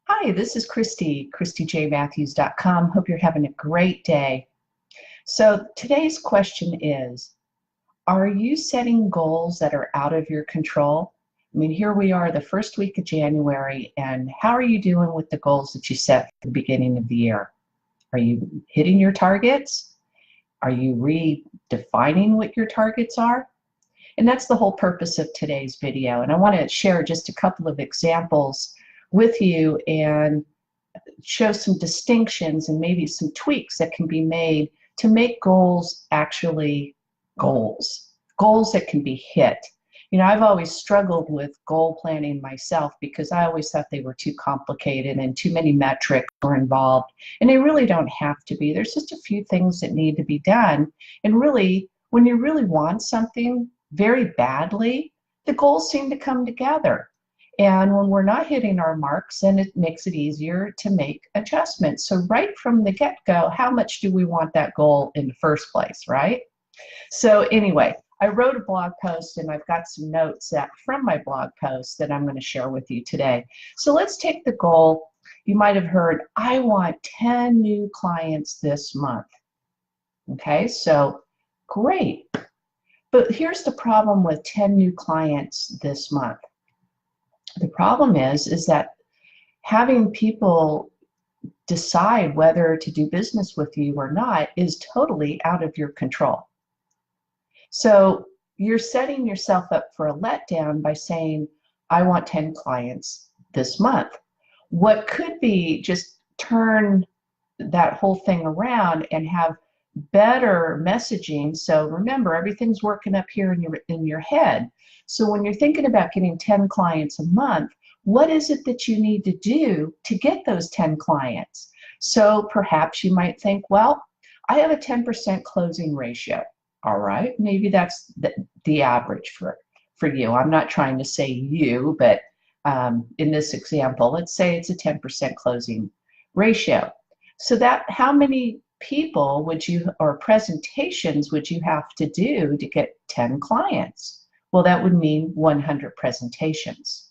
Hi, this is Christy, ChristyJMatthews.com. Hope you're having a great day. So today's question is, are you setting goals that are out of your control? I mean, here we are the first week of January, and how are you doing with the goals that you set at the beginning of the year? Are you hitting your targets? Are you redefining what your targets are? And that's the whole purpose of today's video. And I want to share just a couple of examples with you and show some distinctions and maybe some tweaks that can be made to make goals actually goals that can be hit. You know, I've always struggled with goal planning myself because I always thought they were too complicated and too many metrics were involved, and they really don't have to be. There's just a few things that need to be done, and really, when you really want something very badly, the goals seem to come together. And when we're not hitting our marks, then it makes it easier to make adjustments. So right from the get-go, how much do we want that goal in the first place, right? So anyway, I wrote a blog post and I've got some notes from my blog post that I'm going to share with you today. So let's take the goal. You might have heard, I want 10 new clients this month. Okay, so great. But here's the problem with 10 new clients this month. The problem is that having people decide whether to do business with you or not is totally out of your control. So you're setting yourself up for a letdown by saying, I want 10 clients this month. What could be just turn that whole thing around and have better messaging. So remember, everything's working up here in your head. So when you're thinking about getting 10 clients a month, what is it that you need to do to get those 10 clients? So perhaps you might think, well, I have a 10% closing ratio. All right, maybe that's the average for you. I'm not trying to say you, but in this example, let's say it's a 10% closing ratio. So that how many people would you, or presentations would you have to do to get 10 clients? Well, that would mean 100 presentations.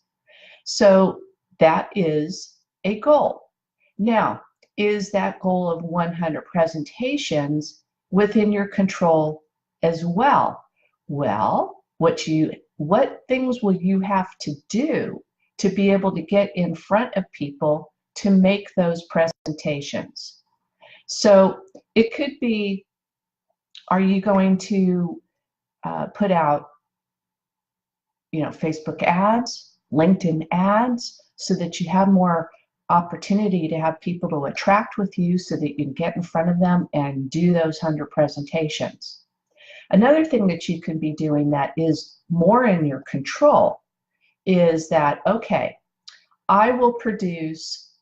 So that is a goal. Now, is that goal of 100 presentations within your control as well? Well, what things will you have to do to be able to get in front of people to make those presentations? So it could be, are you going to put out, Facebook ads, LinkedIn ads, so that you have more opportunity to have people to attract with you so that you can get in front of them and do those 100 presentations? Another thing that you can be doing that is more in your control is that, okay, I will produce,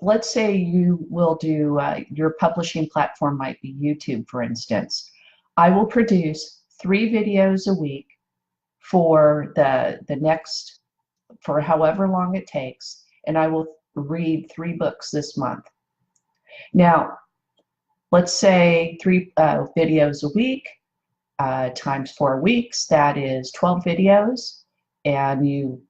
let's say you will do, your publishing platform might be YouTube, for instance. I will produce 3 videos a week for for however long it takes, and I will read 3 books this month. Now, let's say 3 videos a week times 4 weeks, that is 12 videos, and you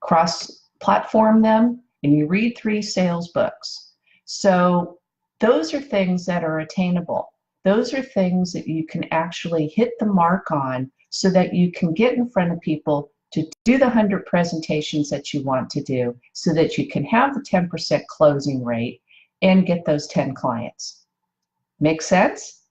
cross-platform them, and you read 3 sales books. So those are things that are attainable. Those are things that you can actually hit the mark on so that you can get in front of people to do the 100 presentations that you want to do so that you can have the 10% closing rate and get those 10 clients. Make sense?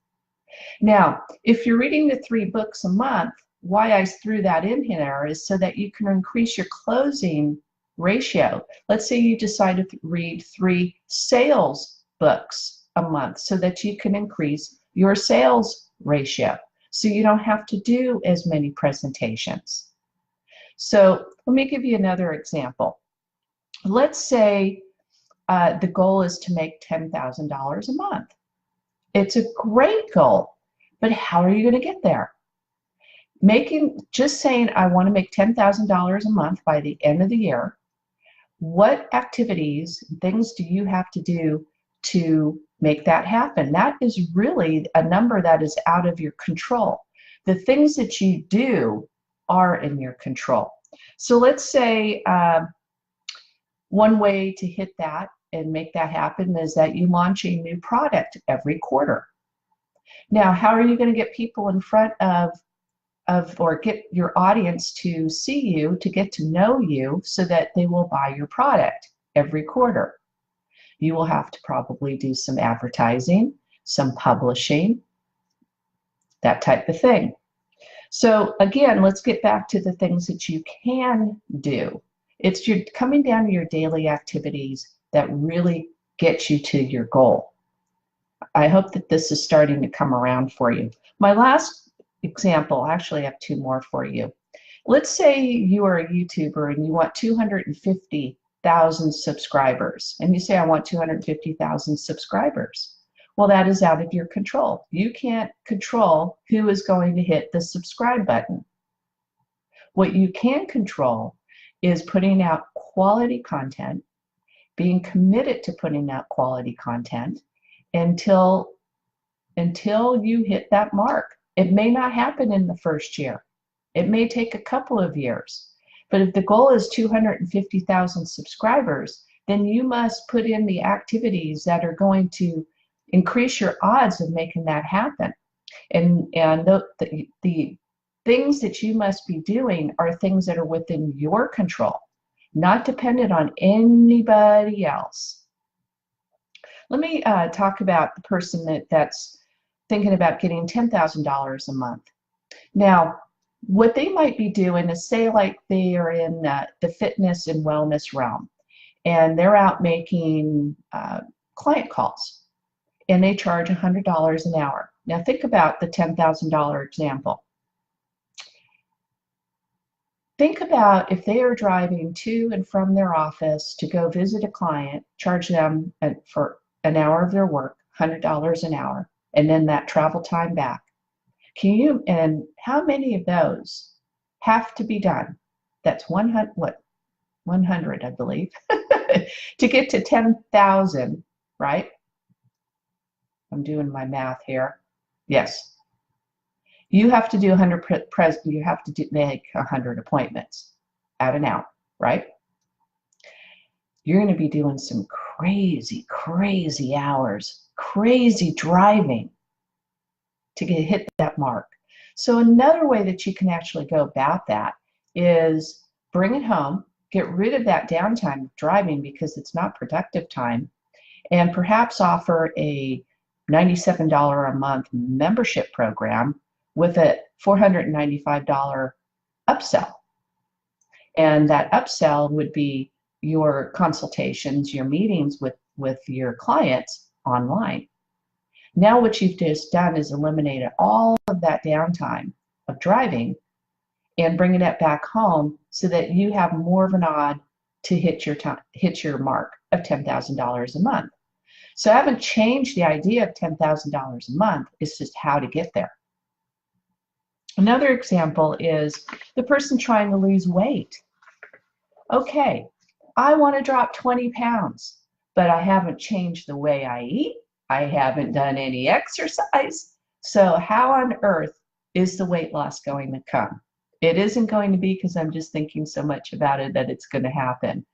Now, if you're reading the 3 books a month, why I threw that in there is so that you can increase your closing ratio. Let's say you decide to read 3 sales books a month so that you can increase your sales ratio, so you don't have to do as many presentations. So let me give you another example. Let's say the goal is to make $10,000 a month. It's a great goal, but how are you going to get there? Just saying I want to make $10,000 a month by the end of the year, what activities, things do you have to do to make that happen? That is really a number that is out of your control. The things that you do are in your control. So let's say One way to hit that and make that happen is that you launch a new product every quarter. Now, how are you going to get people in front of or get your audience to see you, to get to know you so that they will buy your product every quarter? You will have to probably do some advertising, some publishing, that type of thing. So again, let's get back to the things that you can do. It's your coming down to your daily activities that really get you to your goal. I hope that this is starting to come around for you. My last example, actually I have two more for you. Let's say you are a YouTuber and you want 250,000 subscribers, and you say, I want 250,000 subscribers. Well, that is out of your control. You can't control who is going to hit the subscribe button. What you can control is putting out quality content, being committed to putting out quality content until you hit that mark. It may not happen in the first year. It may take a couple of years. But if the goal is 250,000 subscribers, then you must put in the activities that are going to increase your odds of making that happen. And the things that you must be doing are things that are within your control, not dependent on anybody else. Let me talk about the person that's thinking about getting $10,000 a month. Now, what they might be doing is, say like they are in the fitness and wellness realm, and they're out making client calls, and they charge $100 an hour. Now think about the $10,000 example. Think about if they are driving to and from their office to go visit a client, charge them for an hour of their work, $100 an hour, and then that travel time back. And how many of those have to be done? That's 100, I believe, to get to 10,000, right? I'm doing my math here. Yes. You have to do 100 you have to make 100 appointments at an hour, right? You're going to be doing some crazy hours, crazy driving to hit that mark. So another way that you can actually go about that is bring it home, get rid of that downtime driving because it's not productive time, and perhaps offer a $97 a month membership program with a $495 upsell. And that upsell would be your consultations, your meetings with your clients online. Now what you've just done is eliminated all of that downtime of driving and bringing it back home so that you have more of an odd to hit your mark of $10,000 a month. So I haven't changed the idea of $10,000 a month. It's just how to get there. Another example is the person trying to lose weight. Okay, I want to drop 20 pounds, but I haven't changed the way I eat. I haven't done any exercise. So how on earth is the weight loss going to come? It isn't going to be because I'm just thinking so much about it that it's going to happen.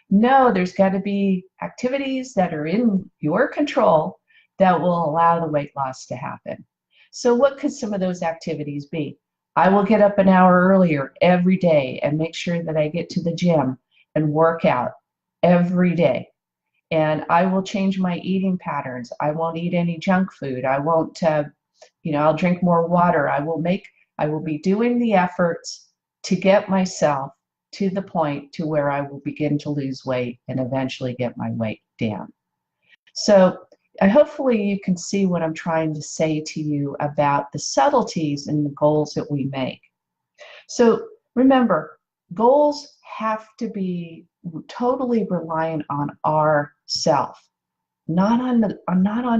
No, there's got to be activities that are in your control that will allow the weight loss to happen. So what could some of those activities be? I will get up an hour earlier every day and make sure that I get to the gym and work out every day. And I will change my eating patterns. I won't eat any junk food. I won't, I'll drink more water. I will be doing the efforts to get myself to the point to where I will begin to lose weight and eventually get my weight down. So hopefully you can see what I'm trying to say to you about the subtleties in the goals that we make. So remember, goals have to be totally reliant on ourself, not on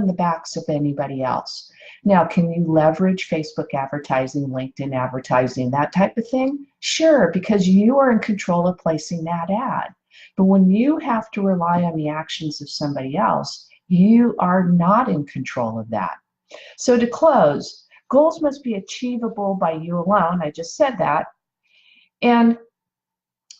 the backs of anybody else. Now, can you leverage Facebook advertising, LinkedIn advertising, that type of thing? Sure, because you are in control of placing that ad. But when you have to rely on the actions of somebody else, you are not in control of that. So to close, goals must be achievable by you alone. I just said that. And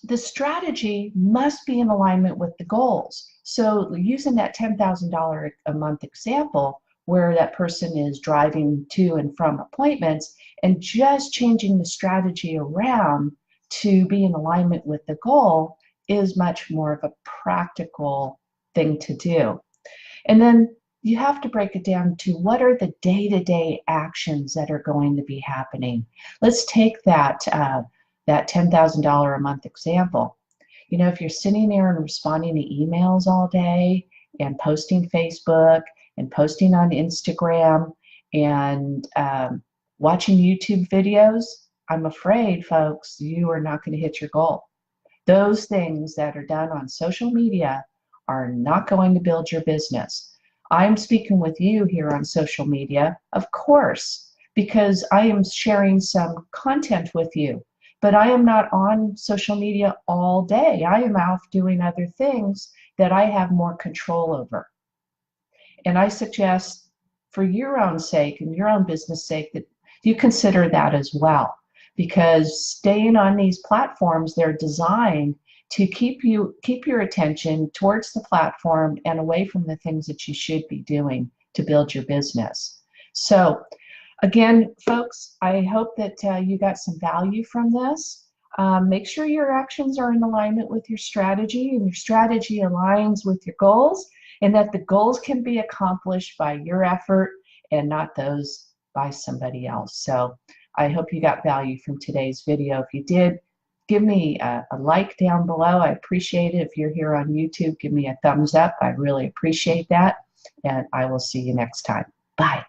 the strategy must be in alignment with the goals. So using that $10,000 a month example, where that person is driving to and from appointments and just changing the strategy around to be in alignment with the goal is much more of a practical thing to do. And then you have to break it down to what are the day-to-day actions that are going to be happening. Let's take that $10,000 a month example. You know, if you're sitting there and responding to emails all day and posting Facebook and posting on Instagram and watching YouTube videos, I'm afraid, folks, you are not going to hit your goal. Those things that are done on social media are not going to build your business. I'm speaking with you here on social media, of course, because I am sharing some content with you, but I am not on social media all day. I am out doing other things that I have more control over. And I suggest for your own sake and your own business sake that you consider that as well, because staying on these platforms, they're designed to keep your attention towards the platform and away from the things that you should be doing to build your business. So again, folks, I hope that you got some value from this. Make sure your actions are in alignment with your strategy and your strategy aligns with your goals, and that the goals can be accomplished by your effort and not those by somebody else. So I hope you got value from today's video. If you did, give me a like down below. I appreciate it. If you're here on YouTube, give me a thumbs up. I really appreciate that. And I will see you next time. Bye.